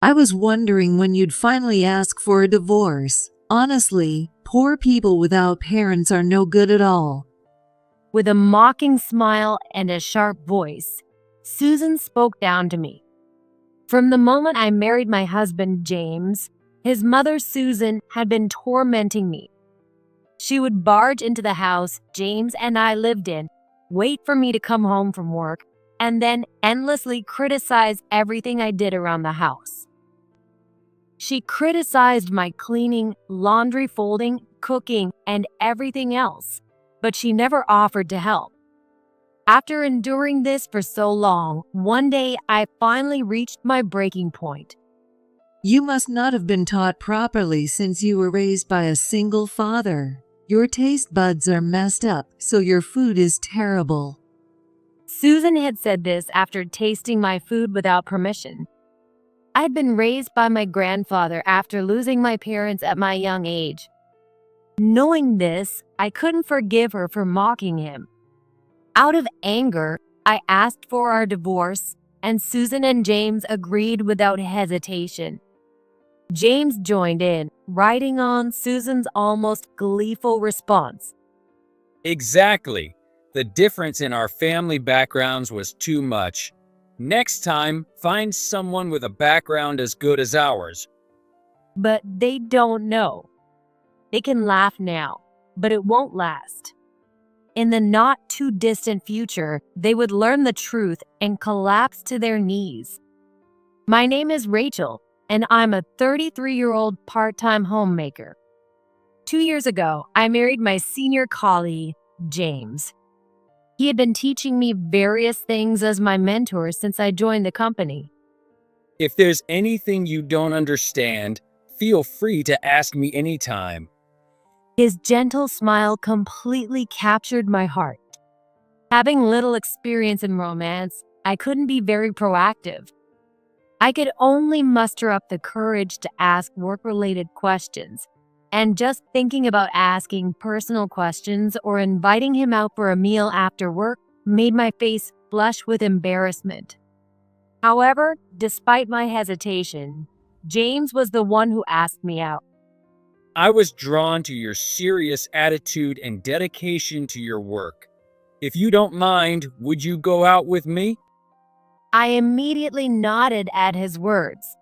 I was wondering when you'd finally ask for a divorce. Honestly, poor people without parents are no good at all. With a mocking smile and a sharp voice, Susan spoke down to me. From the moment I married my husband, James, his mother, Susan, had been tormenting me. She would barge into the house James and I lived in, wait for me to come home from work, and then endlessly criticize everything I did around the house. She criticized my cleaning, laundry folding, cooking, and everything else, but she never offered to help. After enduring this for so long, one day I finally reached my breaking point. You must not have been taught properly since you were raised by a single father. Your taste buds are messed up, so your food is terrible. Susan had said this after tasting my food without permission. I had been raised by my grandfather after losing my parents at my young age. Knowing this, I couldn't forgive her for mocking him. Out of anger, I asked for our divorce, and Susan and James agreed without hesitation. James joined in, writing on Susan's almost gleeful response. Exactly. The difference in our family backgrounds was too much. Next time, find someone with a background as good as ours. But they don't know. They can laugh now, but it won't last. In the not-too-distant future, they would learn the truth and collapse to their knees. My name is Rachel, and I'm a 33-year-old part-time homemaker. 2 years ago, I married my senior colleague, James. He had been teaching me various things as my mentor since I joined the company. If there's anything you don't understand, feel free to ask me anytime. His gentle smile completely captured my heart. Having little experience in romance, I couldn't be very proactive. I could only muster up the courage to ask work-related questions, and just thinking about asking personal questions or inviting him out for a meal after work made my face flush with embarrassment. However, despite my hesitation, James was the one who asked me out. I was drawn to your serious attitude and dedication to your work. If you don't mind, would you go out with me? I immediately nodded at his words.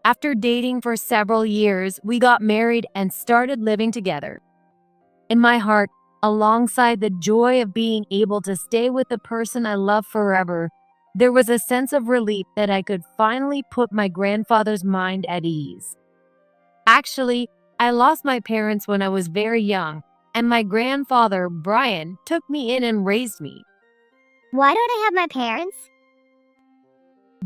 After dating for several years, we got married and started living together. In my heart, alongside the joy of being able to stay with the person I love forever, there was a sense of relief that I could finally put my grandfather's mind at ease. Actually, I lost my parents when I was very young, and my grandfather, Brian, took me in and raised me. Why don't I have my parents?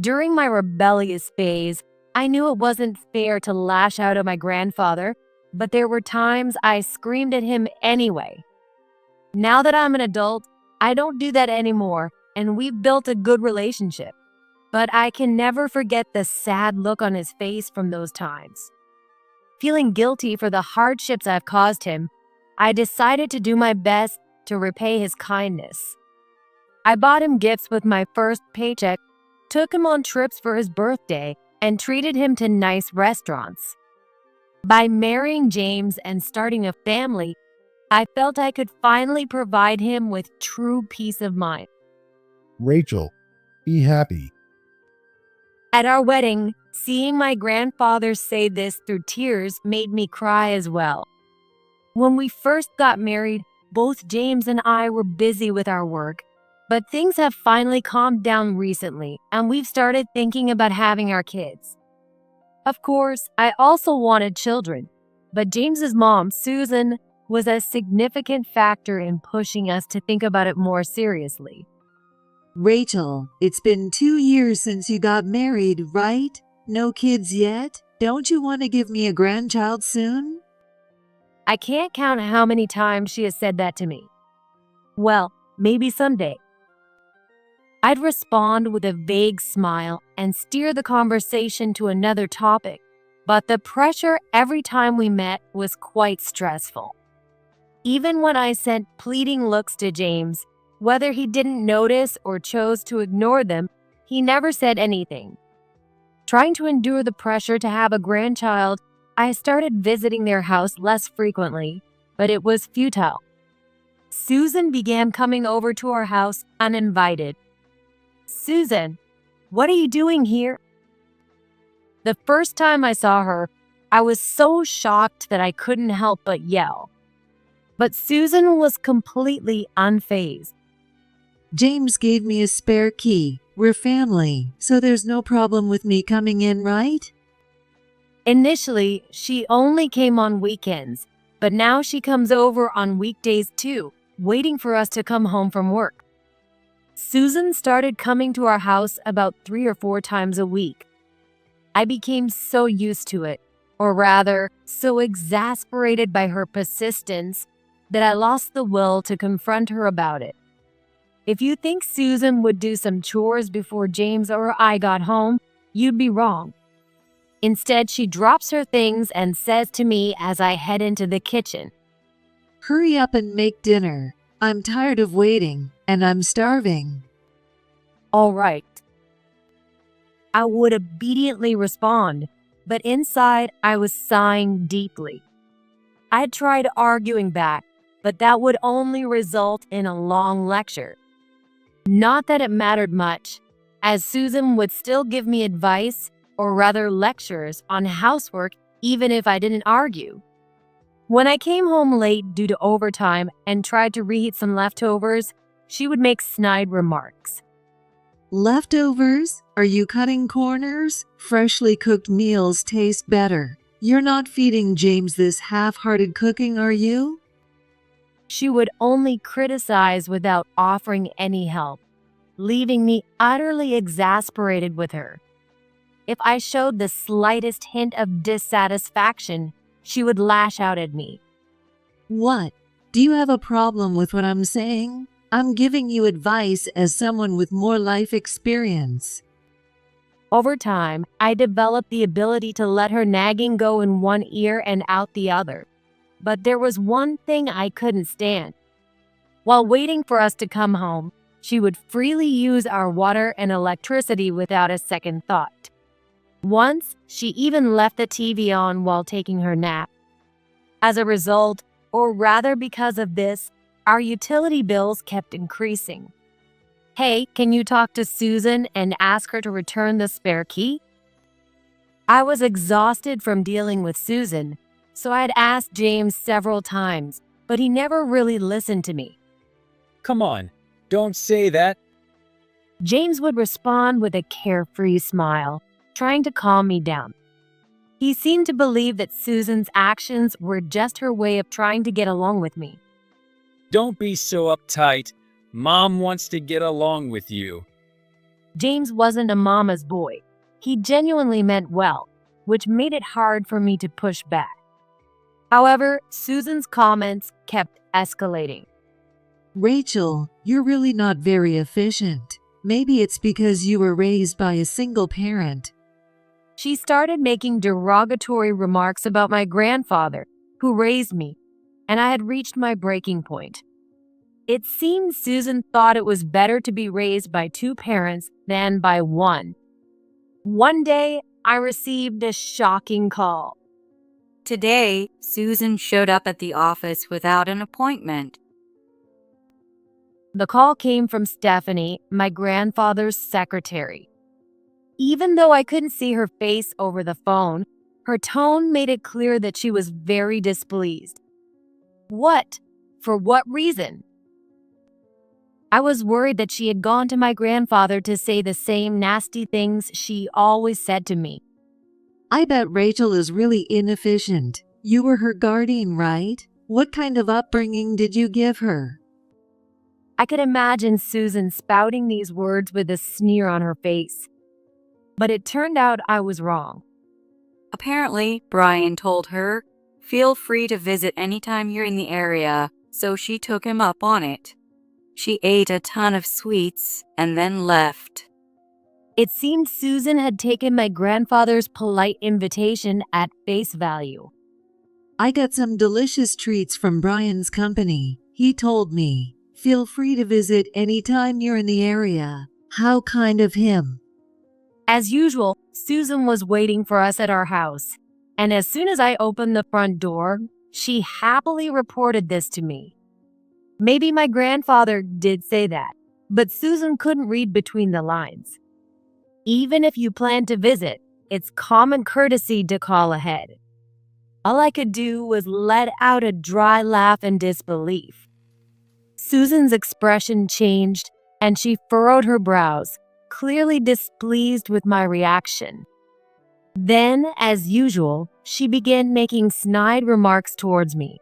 During my rebellious phase, I knew it wasn't fair to lash out at my grandfather, but there were times I screamed at him anyway. Now that I'm an adult, I don't do that anymore, and we've built a good relationship. But I can never forget the sad look on his face from those times. Feeling guilty for the hardships I've caused him, I decided to do my best to repay his kindness. I bought him gifts with my first paycheck, took him on trips for his birthday, and treated him to nice restaurants. By marrying James and starting a family, I felt I could finally provide him with true peace of mind. Rachel, be happy. At our wedding, seeing my grandfather say this through tears made me cry as well. When we first got married, both James and I were busy with our work, but things have finally calmed down recently, and we've started thinking about having our kids. Of course, I also wanted children, but James's mom, Susan, was a significant factor in pushing us to think about it more seriously. Rachel, it's been 2 years since you got married, right? No kids yet? Don't you want to give me a grandchild soon? I can't count how many times she has said that to me. Well, maybe someday. I'd respond with a vague smile and steer the conversation to another topic, but the pressure every time we met was quite stressful. Even when I sent pleading looks to James, whether he didn't notice or chose to ignore them, he never said anything. Trying to endure the pressure to have a grandchild, I started visiting their house less frequently, but it was futile. Susan began coming over to our house uninvited. "Susan, what are you doing here?" The first time I saw her, I was so shocked that I couldn't help but yell. But Susan was completely unfazed. James gave me a spare key. We're family, so there's no problem with me coming in, right? Initially, she only came on weekends, but now she comes over on weekdays too, waiting for us to come home from work. Susan started coming to our house about 3 or 4 times a week. I became so used to it, or rather, so exasperated by her persistence, that I lost the will to confront her about it. If you think Susan would do some chores before James or I got home, you'd be wrong. Instead, she drops her things and says to me as I head into the kitchen, Hurry up and make dinner. I'm tired of waiting, and I'm starving. "All right." I would obediently respond, but inside I was sighing deeply. I tried arguing back, but that would only result in a long lecture. Not that it mattered much, as Susan would still give me advice, or rather lectures, on housework even if I didn't argue. When I came home late due to overtime and tried to reheat some leftovers, she would make snide remarks. Leftovers? Are you cutting corners? Freshly cooked meals taste better. You're not feeding James this half-hearted cooking, are you? She would only criticize without offering any help, leaving me utterly exasperated with her. If I showed the slightest hint of dissatisfaction, she would lash out at me. What? Do you have a problem with what I'm saying? I'm giving you advice as someone with more life experience. Over time, I developed the ability to let her nagging go in one ear and out the other. But there was one thing I couldn't stand. While waiting for us to come home, she would freely use our water and electricity without a second thought. Once, she even left the TV on while taking her nap. As a result, or rather because of this, our utility bills kept increasing. "Hey, can you talk to Susan and ask her to return the spare key?" I was exhausted from dealing with Susan, so I'd asked James several times, but he never really listened to me. Come on, don't say that. James would respond with a carefree smile, trying to calm me down. He seemed to believe that Susan's actions were just her way of trying to get along with me. Don't be so uptight. Mom wants to get along with you. James wasn't a mama's boy. He genuinely meant well, which made it hard for me to push back. However, Susan's comments kept escalating. Rachel, you're really not very efficient. Maybe it's because you were raised by a single parent. She started making derogatory remarks about my grandfather, who raised me, and I had reached my breaking point. It seemed Susan thought it was better to be raised by 2 parents than by one. One day, I received a shocking call. Today, Susan showed up at the office without an appointment. The call came from Stephanie, my grandfather's secretary. Even though I couldn't see her face over the phone, her tone made it clear that she was very displeased. What? For what reason? I was worried that she had gone to my grandfather to say the same nasty things she always said to me. I bet Rachel is really inefficient. You were her guardian, right? What kind of upbringing did you give her? I could imagine Susan spouting these words with a sneer on her face. But it turned out I was wrong. Apparently, Brian told her, "Feel free to visit anytime you're in the area," so she took him up on it. She ate a ton of sweets and then left. It seemed Susan had taken my grandfather's polite invitation at face value. I got some delicious treats from Brian's company. He told me, feel free to visit anytime you're in the area. How kind of him. As usual, Susan was waiting for us at our house, and as soon as I opened the front door, she happily reported this to me. Maybe my grandfather did say that, but Susan couldn't read between the lines. Even if you plan to visit, it's common courtesy to call ahead. All I could do was let out a dry laugh in disbelief. Susan's expression changed, and she furrowed her brows, clearly displeased with my reaction. Then, as usual, she began making snide remarks towards me.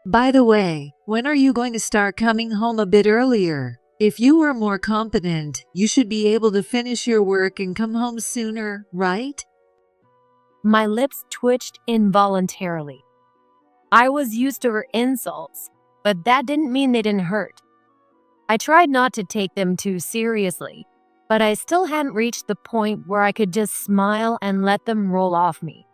By the way, when are you going to start coming home a bit earlier? If you were more competent, you should be able to finish your work and come home sooner, right? My lips twitched involuntarily. I was used to her insults, but that didn't mean they didn't hurt. I tried not to take them too seriously, but I still hadn't reached the point where I could just smile and let them roll off me.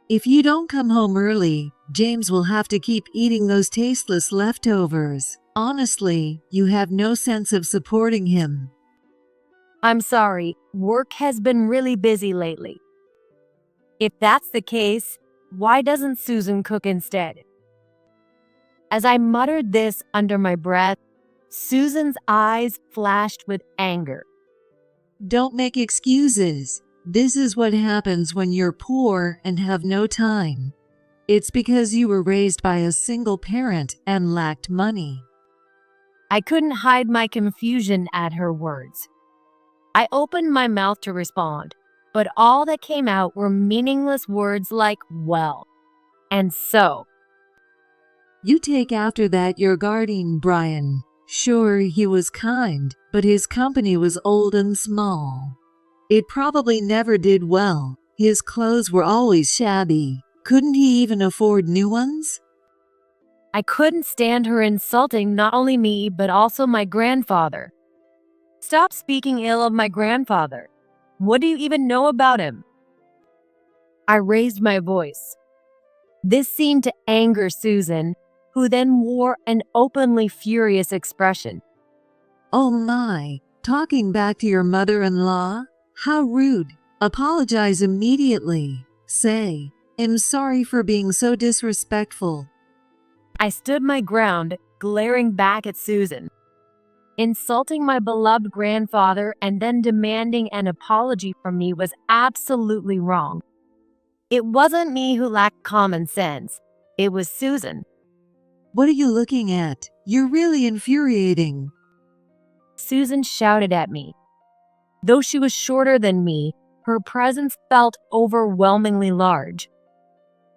If you don't come home early, James will have to keep eating those tasteless leftovers. Honestly, you have no sense of supporting him. I'm sorry, work has been really busy lately. If that's the case, why doesn't Susan cook instead? As I muttered this under my breath, Susan's eyes flashed with anger. Don't make excuses. This is what happens when you're poor and have no time. It's because you were raised by a single parent and lacked money. I couldn't hide my confusion at her words. I opened my mouth to respond, but all that came out were meaningless words like, well, and so. You take after that your guardian, Brian. Sure, he was kind, but his company was old and small. It probably never did well. His clothes were always shabby. Couldn't he even afford new ones? I couldn't stand her insulting not only me, but also my grandfather. Stop speaking ill of my grandfather. What do you even know about him? I raised my voice. This seemed to anger Susan, who then wore an openly furious expression. Oh my, talking back to your mother-in-law? How rude. Apologize immediately. Say, I'm sorry for being so disrespectful. I stood my ground, glaring back at Susan. Insulting my beloved grandfather and then demanding an apology from me was absolutely wrong. It wasn't me who lacked common sense. It was Susan. What are you looking at? You're really infuriating. Susan shouted at me. Though she was shorter than me, her presence felt overwhelmingly large.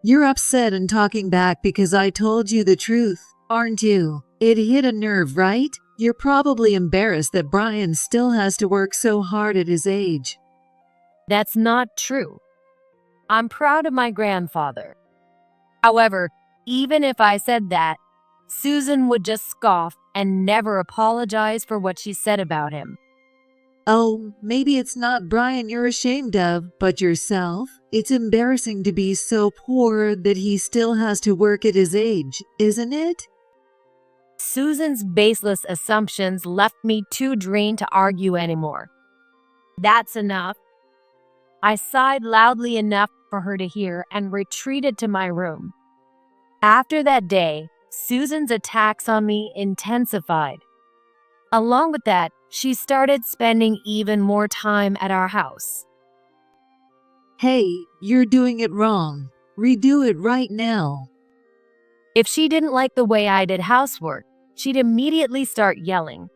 You're upset and talking back because I told you the truth, aren't you? It hit a nerve, right? You're probably embarrassed that Brian still has to work so hard at his age. That's not true. I'm proud of my grandfather. However, even if I said that, Susan would just scoff and never apologize for what she said about him. Oh, maybe it's not Brian you're ashamed of, but yourself. It's embarrassing to be so poor that he still has to work at his age, isn't it? Susan's baseless assumptions left me too drained to argue anymore. That's enough. I sighed loudly enough for her to hear and retreated to my room. After that day, Susan's attacks on me intensified. Along with that, she started spending even more time at our house. Hey, you're doing it wrong. Redo it right now. If she didn't like the way I did housework, she'd immediately start yelling.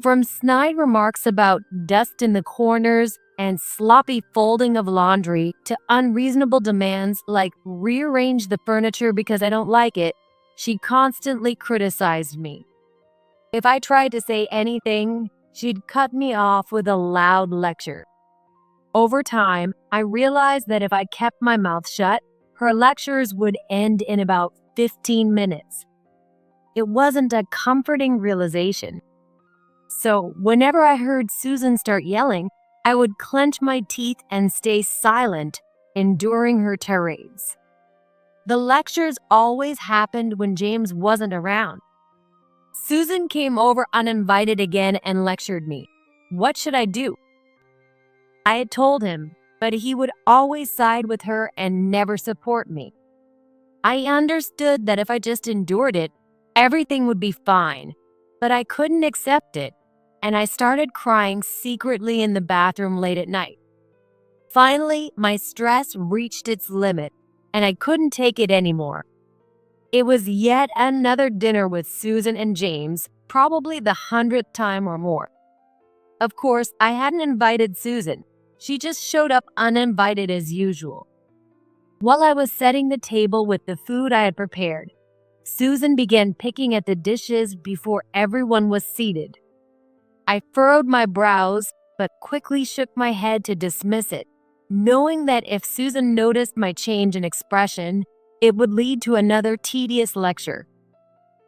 From snide remarks about dust in the corners and sloppy folding of laundry to unreasonable demands like rearrange the furniture because I don't like it, she constantly criticized me. If I tried to say anything, she'd cut me off with a loud lecture. Over time, I realized that if I kept my mouth shut, her lectures would end in about 15 minutes. It wasn't a comforting realization. So, whenever I heard Susan start yelling, I would clench my teeth and stay silent, enduring her tirades. The lectures always happened when James wasn't around. Susan came over uninvited again and lectured me. What should I do? I had told him, but he would always side with her and never support me. I understood that if I just endured it, everything would be fine, but I couldn't accept it, and I started crying secretly in the bathroom late at night. Finally, my stress reached its limit, and I couldn't take it anymore. It was yet another dinner with Susan and James, probably the 100th time or more. Of course, I hadn't invited Susan. She just showed up uninvited as usual. While I was setting the table with the food I had prepared, Susan began picking at the dishes before everyone was seated. I furrowed my brows, but quickly shook my head to dismiss it, knowing that if Susan noticed my change in expression, it would lead to another tedious lecture.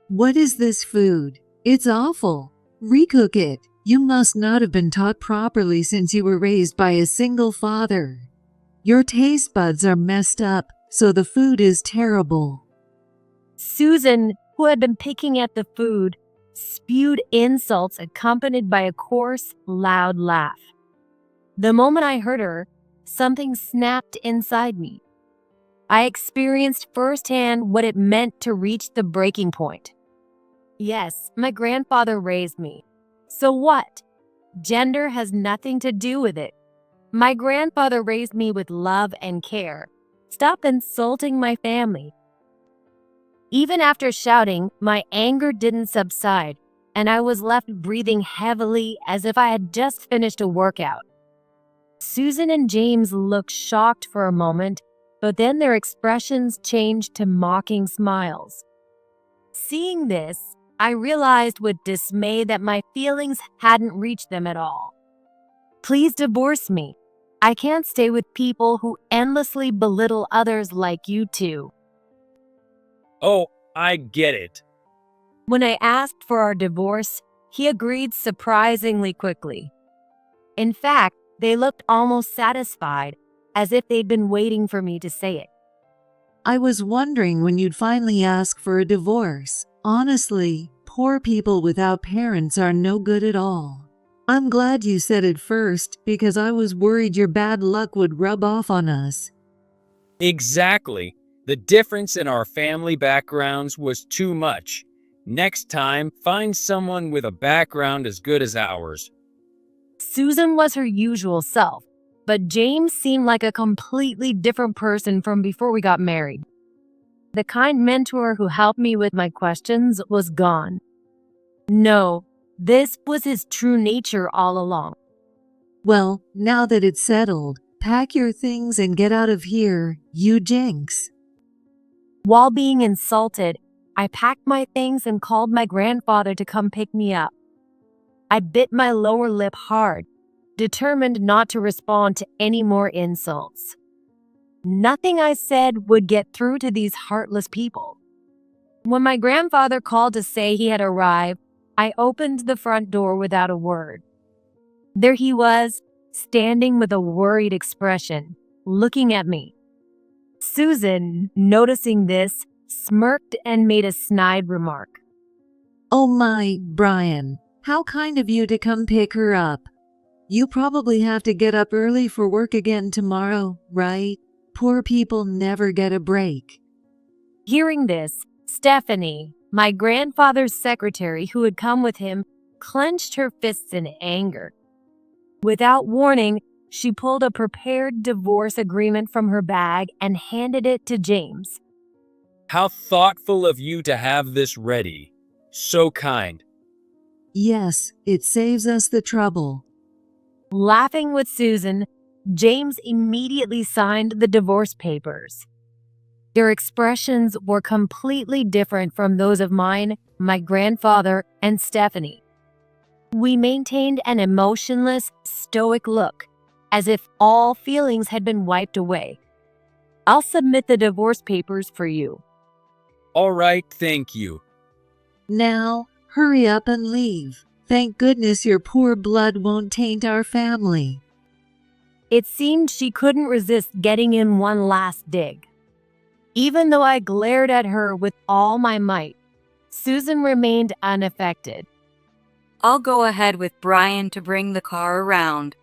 What is this food? It's awful. Recook it. You must not have been taught properly since you were raised by a single father. Your taste buds are messed up, so the food is terrible. Susan, who had been picking at the food, spewed insults accompanied by a coarse, loud laugh. The moment I heard her, something snapped inside me. I experienced firsthand what it meant to reach the breaking point. Yes, my grandfather raised me. So what? Gender has nothing to do with it. My grandfather raised me with love and care. Stop insulting my family. Even after shouting, my anger didn't subside, and I was left breathing heavily as if I had just finished a workout. Susan and James looked shocked for a moment, but then their expressions changed to mocking smiles. Seeing this, I realized with dismay that my feelings hadn't reached them at all. Please divorce me. I can't stay with people who endlessly belittle others like you two. Oh, I get it. When I asked for our divorce, he agreed surprisingly quickly. In fact, they looked almost satisfied, as if they'd been waiting for me to say it. I was wondering when you'd finally ask for a divorce. Honestly, poor people without parents are no good at all. I'm glad you said it first because I was worried your bad luck would rub off on us. Exactly. The difference in our family backgrounds was too much. Next time, find someone with a background as good as ours. Susan was her usual self, but James seemed like a completely different person from before we got married. The kind mentor who helped me with my questions was gone. No, this was his true nature all along. Well, now that it's settled, pack your things and get out of here, you jinx. While being insulted, I packed my things and called my grandfather to come pick me up. I bit my lower lip hard, determined not to respond to any more insults. Nothing I said would get through to these heartless people. When my grandfather called to say he had arrived, I opened the front door without a word. There he was, standing with a worried expression, looking at me. Susan, noticing this, smirked and made a snide remark. Oh my, Brian, how kind of you to come pick her up. You probably have to get up early for work again tomorrow, right? Poor people never get a break. Hearing this, Stephanie, my grandfather's secretary who had come with him, clenched her fists in anger. Without warning, she pulled a prepared divorce agreement from her bag and handed it to James. How thoughtful of you to have this ready. So kind. Yes, it saves us the trouble. Laughing with Susan, James immediately signed the divorce papers. Their expressions were completely different from those of mine, my grandfather, and Stephanie. We maintained an emotionless, stoic look, as if all feelings had been wiped away. I'll submit the divorce papers for you. All right, thank you. Now, hurry up and leave. Thank goodness your poor blood won't taint our family. It seemed she couldn't resist getting in one last dig. Even though I glared at her with all my might, Susan remained unaffected. I'll go ahead with Brian to bring the car around.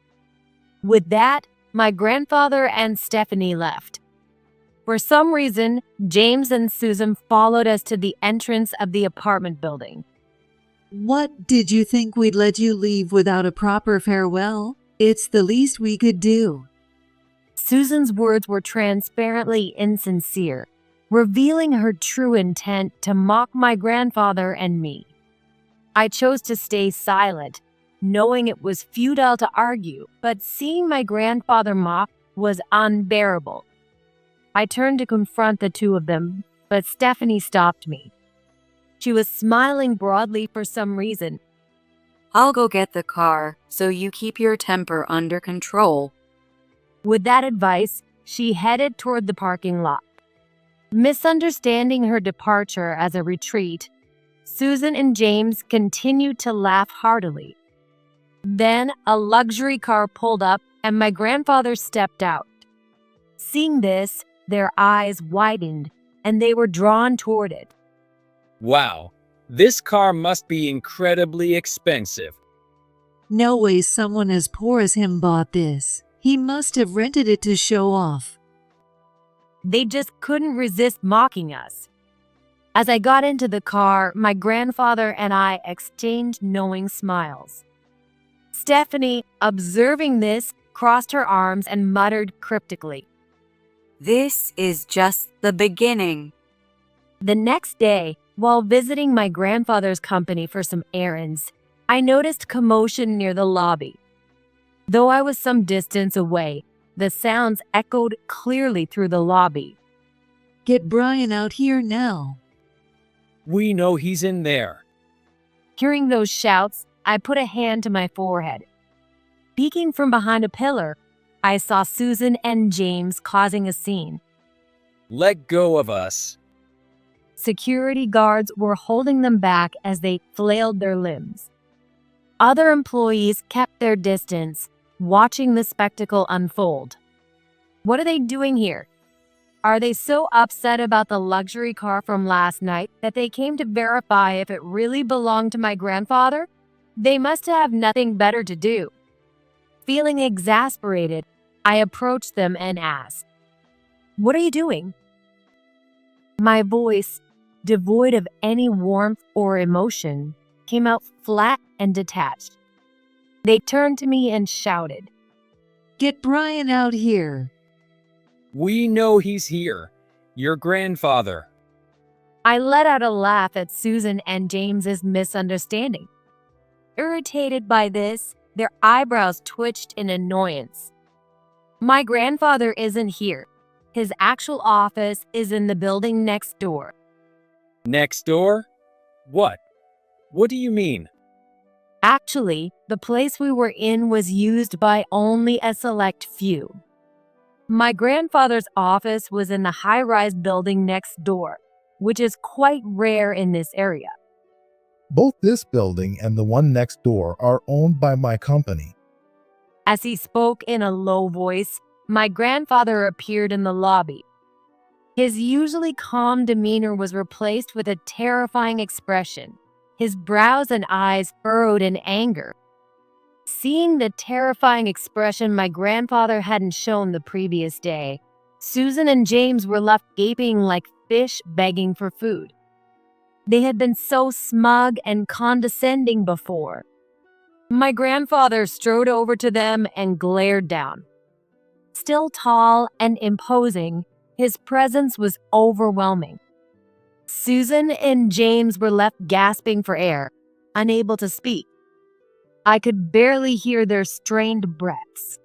With that, my grandfather and Stephanie left. For some reason, James and Susan followed us to the entrance of the apartment building. What, did you think we'd let you leave without a proper farewell? It's the least we could do. Susan's words were transparently insincere, revealing her true intent to mock my grandfather and me. I chose to stay silent, knowing it was futile to argue, but seeing my grandfather mock was unbearable. I turned to confront the two of them, but Stephanie stopped me. She was smiling broadly for some reason. I'll go get the car, so you keep your temper under control. With that advice, she headed toward the parking lot. Misunderstanding her departure as a retreat, Susan and James continued to laugh heartily. Then a luxury car pulled up and my grandfather stepped out. Seeing this, their eyes widened and they were drawn toward it. Wow, this car must be incredibly expensive. No way someone as poor as him bought this. He must have rented it to show off. They just couldn't resist mocking us. As I got into the car, my grandfather and I exchanged knowing smiles. Stephanie, observing this, crossed her arms and muttered cryptically. This is just the beginning. The next day, while visiting my grandfather's company for some errands, I noticed commotion near the lobby. Though I was some distance away, the sounds echoed clearly through the lobby. Get Brian out here now. We know he's in there. Hearing those shouts, I put a hand to my forehead. Peeking from behind a pillar, I saw Susan and James causing a scene. Let go of us. Security guards were holding them back as they flailed their limbs. Other employees kept their distance, watching the spectacle unfold. What are they doing here? Are they so upset about the luxury car from last night that they came to verify if it really belonged to my grandfather? They must have nothing better to do. Feeling exasperated, I approached them and asked, "What are you doing?" My voice, devoid of any warmth or emotion, came out flat and detached. They turned to me and shouted, Get Brian out here. We know he's here. Your grandfather. I let out a laugh at Susan and James's misunderstanding. Irritated by this, their eyebrows twitched in annoyance. My grandfather isn't here. His actual office is in the building next door. Next door? What? What do you mean? Actually, the place we were in was used by only a select few. My grandfather's office was in the high-rise building next door, which is quite rare in this area. Both this building and the one next door are owned by my company. As he spoke in a low voice, my grandfather appeared in the lobby. His usually calm demeanor was replaced with a terrifying expression, his brows and eyes furrowed in anger. Seeing the terrifying expression my grandfather hadn't shown the previous day, Susan and James were left gaping like fish begging for food. They had been so smug and condescending before. My grandfather strode over to them and glared down. Still tall and imposing, his presence was overwhelming. Susan and James were left gasping for air, unable to speak. I could barely hear their strained breaths.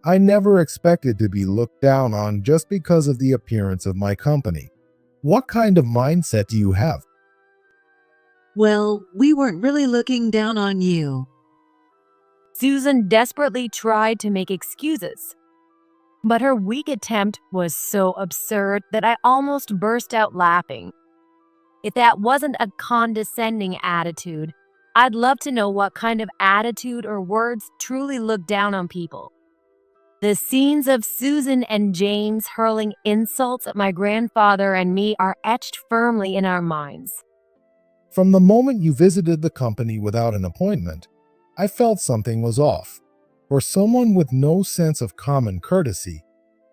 I never expected to be looked down on just because of the appearance of my company. What kind of mindset do you have? Well, we weren't really looking down on you. Susan desperately tried to make excuses. But her weak attempt was so absurd that I almost burst out laughing. If that wasn't a condescending attitude, I'd love to know what kind of attitude or words truly look down on people. The scenes of Susan and James hurling insults at my grandfather and me are etched firmly in our minds. From the moment you visited the company without an appointment, I felt something was off. For someone with no sense of common courtesy,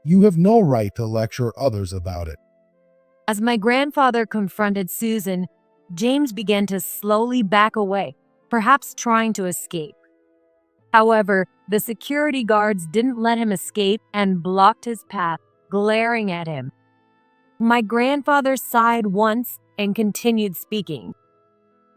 you have no right to lecture others about it. As my grandfather confronted Susan, James began to slowly back away, perhaps trying to escape. However, the security guards didn't let him escape and blocked his path, glaring at him. My grandfather sighed once and continued speaking.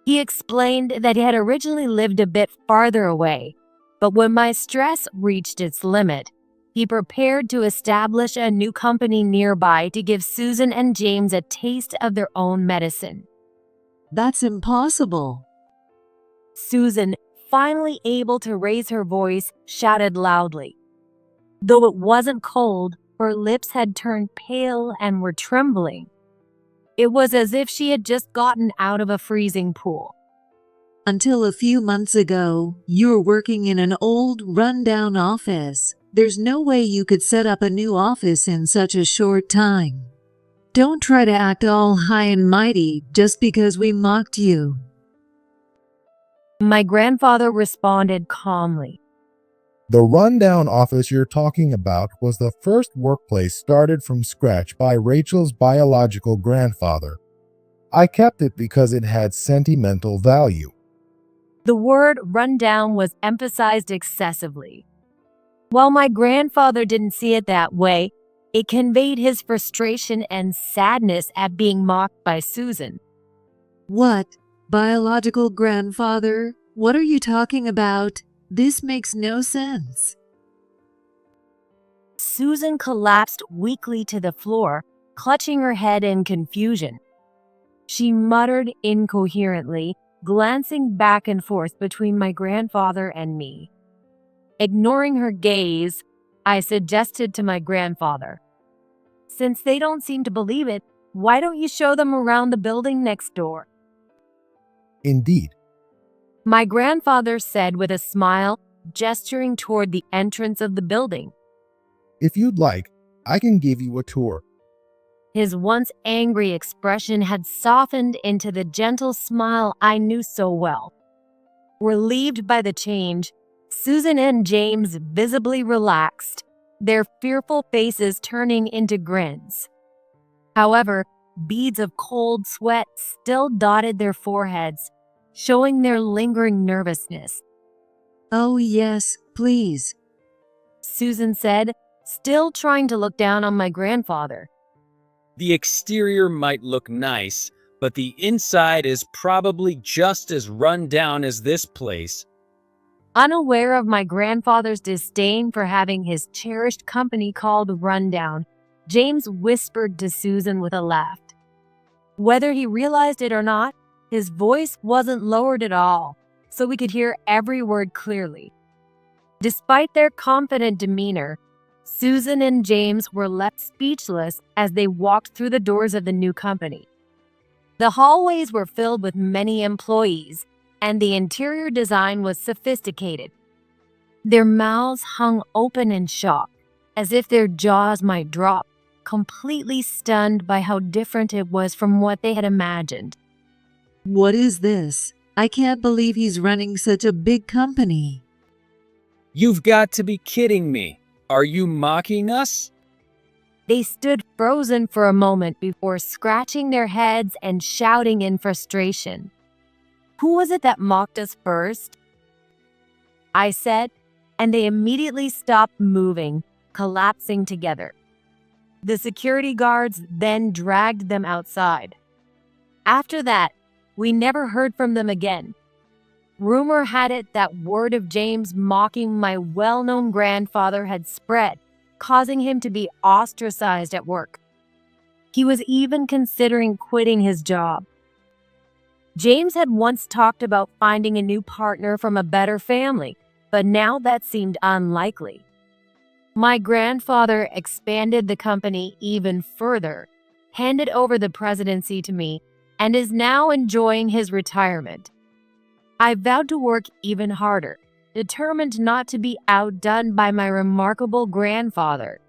He explained that he had originally lived a bit farther away, but when my stress reached its limit, he prepared to establish a new company nearby to give Susan and James a taste of their own medicine. That's impossible. Susan, finally able to raise her voice, shouted loudly. Though it wasn't cold, her lips had turned pale and were trembling. It was as if she had just gotten out of a freezing pool. Until a few months ago, you were working in an old, run-down office. There's no way you could set up a new office in such a short time. Don't try to act all high and mighty just because we mocked you. My grandfather responded calmly. The rundown office you're talking about was the first workplace started from scratch by Rachel's biological grandfather. I kept it because it had sentimental value. The word rundown was emphasized excessively. While my grandfather didn't see it that way, it conveyed his frustration and sadness at being mocked by Susan. What? Biological grandfather? What are you talking about? This makes no sense. Susan collapsed weakly to the floor, clutching her head in confusion. She muttered incoherently, glancing back and forth between my grandfather and me. Ignoring her gaze, I suggested to my grandfather, "Since they don't seem to believe it, why don't you show them around the building next door?" Indeed. My grandfather said with a smile, gesturing toward the entrance of the building. If you'd like, I can give you a tour. His once angry expression had softened into the gentle smile I knew so well. Relieved by the change, Susan and James visibly relaxed, their fearful faces turning into grins. However, beads of cold sweat still dotted their foreheads, showing their lingering nervousness. Oh yes, please. Susan said, still trying to look down on my grandfather. The exterior might look nice, but the inside is probably just as run down as this place. Unaware of my grandfather's disdain for having his cherished company called rundown, James whispered to Susan with a laugh. Whether he realized it or not, his voice wasn't lowered at all, so we could hear every word clearly. Despite their confident demeanor, Susan and James were left speechless as they walked through the doors of the new company. The hallways were filled with many employees, and the interior design was sophisticated. Their mouths hung open in shock, as if their jaws might drop, completely stunned by how different it was from what they had imagined. What is this? I can't believe he's running such a big company. You've got to be kidding me. Are you mocking us? They stood frozen for a moment before scratching their heads and shouting in frustration. Who was it that mocked us first? I said, and they immediately stopped moving, collapsing together. The security guards then dragged them outside. After that, we never heard from them again. Rumor had it that word of James mocking my well-known grandfather had spread, causing him to be ostracized at work. He was even considering quitting his job. James had once talked about finding a new partner from a better family, but now that seemed unlikely. My grandfather expanded the company even further, handed over the presidency to me, and is now enjoying his retirement. I vowed to work even harder, determined not to be outdone by my remarkable grandfather.